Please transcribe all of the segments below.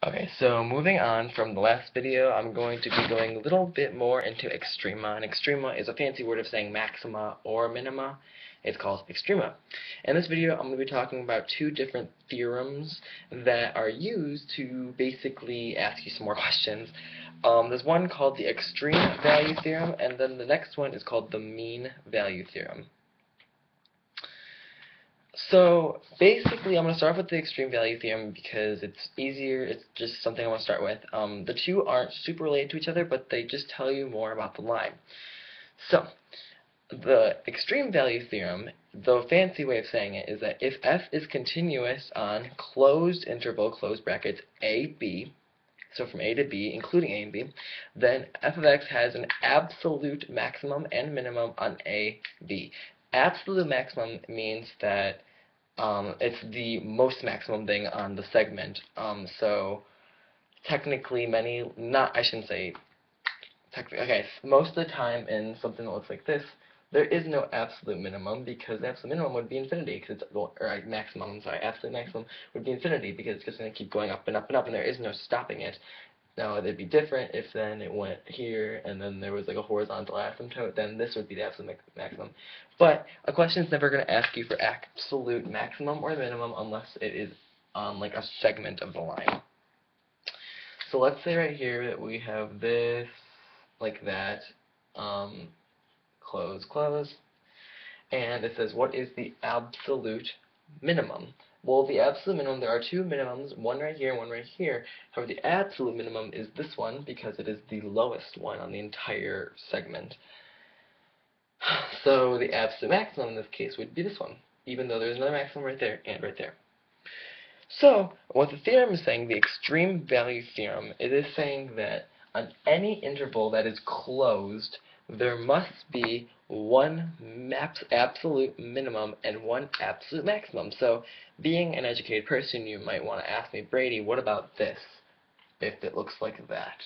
Okay, so moving on from the last video, I'm going to be going a little bit more into extrema. And extrema is a fancy word of saying maxima or minima. It's called extrema. In this video, I'm going to be talking about two different theorems that are used to basically ask you some more questions. There's one called the extreme value theorem, and then the next one is called the mean value theorem. So basically, I'm going to start off with the extreme value theorem because it's easier. It's just something I want to start with. The two aren't super related to each other, but they just tell you more about the line. So the extreme value theorem, the fancy way of saying it, is that if f is continuous on closed interval, closed brackets, a, b, so from a to b, including a and b, then f of x has an absolute maximum and minimum on a, b. Absolute maximum means that it's the most maximum thing on the segment. So technically I shouldn't say technically, okay, most of the time in something that looks like this, there is no absolute minimum because absolute minimum would be infinity, because it's, or maximum, I'm sorry, absolute maximum would be infinity because it's just going to keep going up and up and up and there is no stopping it. Now, it'd be different if then it went here and then there was like a horizontal asymptote, then this would be the absolute maximum. But a question is never going to ask you for absolute maximum or minimum unless it is on like a segment of the line. So let's say right here that we have this, like that, close, close, and it says what is the absolute minimum? Well, the absolute minimum, there are two minimums, one right here and one right here. However, the absolute minimum is this one because it is the lowest one on the entire segment. So the absolute maximum in this case would be this one, even though there's another maximum right there and right there. So what the theorem is saying, the extreme value theorem, it is saying that on any interval that is closed, there must be one absolute minimum and one absolute maximum. So being an educated person, you might want to ask me, Brady, what about this, if it looks like that?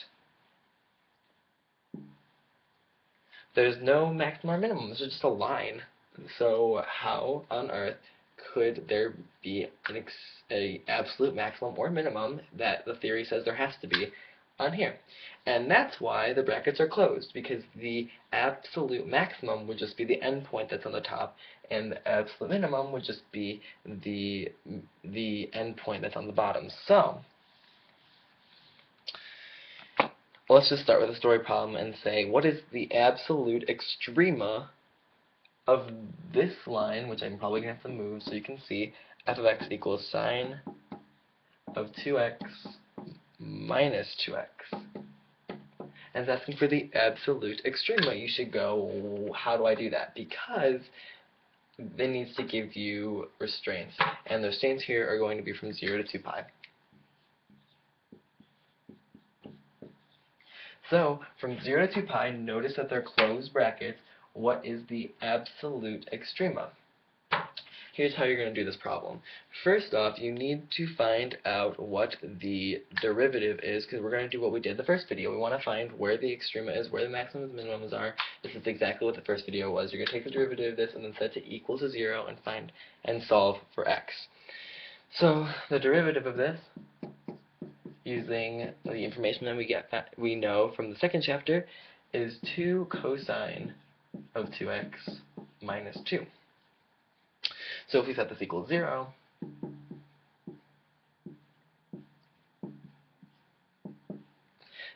There's no maximum or minimum. This is just a line. So how on earth could there be an absolute maximum or minimum that the theory says there has to be on here? And that's why the brackets are closed, because the absolute maximum would just be the endpoint that's on the top, and the absolute minimum would just be the endpoint that's on the bottom. So let's just start with a story problem and say, what is the absolute extrema of this line, which I'm probably going to have to move so you can see, f of x equals sine of 2x minus 2x. And it's asking for the absolute extrema. You should go, how do I do that? Because it needs to give you restraints. And the restraints here are going to be from 0 to 2 pi. So, from 0 to 2 pi, notice that they're closed brackets. What is the absolute extrema? Here's how you're going to do this problem. First off, you need to find out what the derivative is, because we're going to do what we did in the first video. We want to find where the extrema is, where the maximums and minimums are. This is exactly what the first video was. You're going to take the derivative of this and then set it to equal to 0 and find and solve for x. So the derivative of this, using the information that we know from the second chapter, is 2 cosine of 2x minus 2. So if we set this equals 0,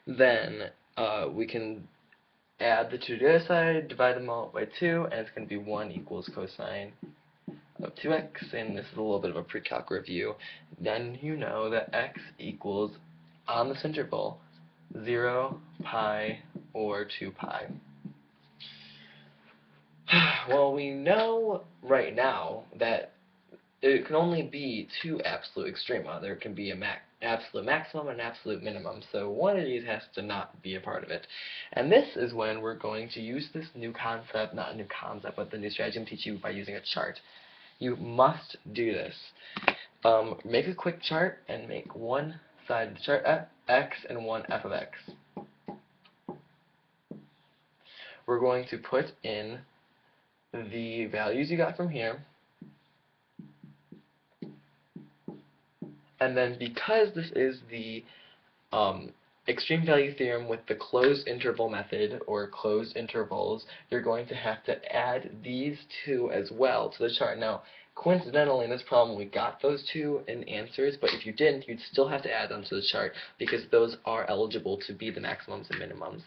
then we can add the 2 to the other side, divide them all by 2, and it's going to be 1 equals cosine of 2x, and this is a little bit of a pre-calc review. Then you know that x equals, on this interval, 0, pi, or 2 pi. Well, we know right now that it can only be two absolute extrema. There can be an absolute maximum and an absolute minimum. So one of these has to not be a part of it. And this is when we're going to use this new concept, not a new concept, but the new strategy I'm teaching you by using a chart. You must do this. Make a quick chart and make one side of the chart x and one f of x. We're going to put in the values you got from here, And then because this is the extreme value theorem with the closed interval method, or closed intervals, you're going to have to add these two as well to the chart. Now, coincidentally, in this problem, we got those two in answers, but if you didn't, you'd still have to add them to the chart, because those are eligible to be the maximums and minimums.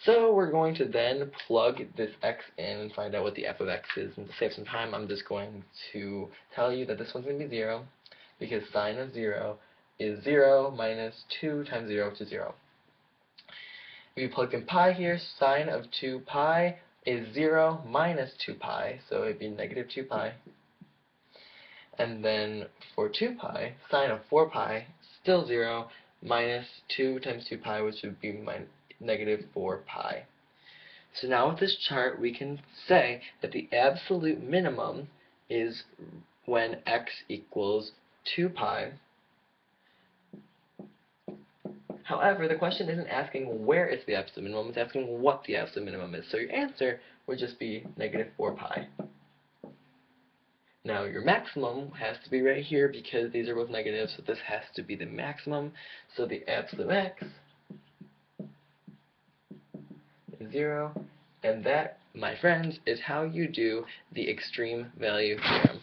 So we're going to then plug this x in and find out what the f of x is. And to save some time, I'm just going to tell you that this one's going to be 0, because sine of 0 is 0 minus 2 times 0, which is 0. If you plug in pi here, sine of 2 pi is 0 minus 2 pi, so it would be negative 2 pi. And then for 2 pi, sine of 4 pi, still 0, minus 2 times 2 pi, which would be negative 4 pi. So now with this chart, we can say that the absolute minimum is when x equals 2 pi. However, the question isn't asking where is the absolute minimum, it's asking what the absolute minimum is. So your answer would just be negative 4 pi. Now your maximum has to be right here because these are both negative, so this has to be the maximum. So the absolute x is 0, and that, my friends, is how you do the extreme value theorem.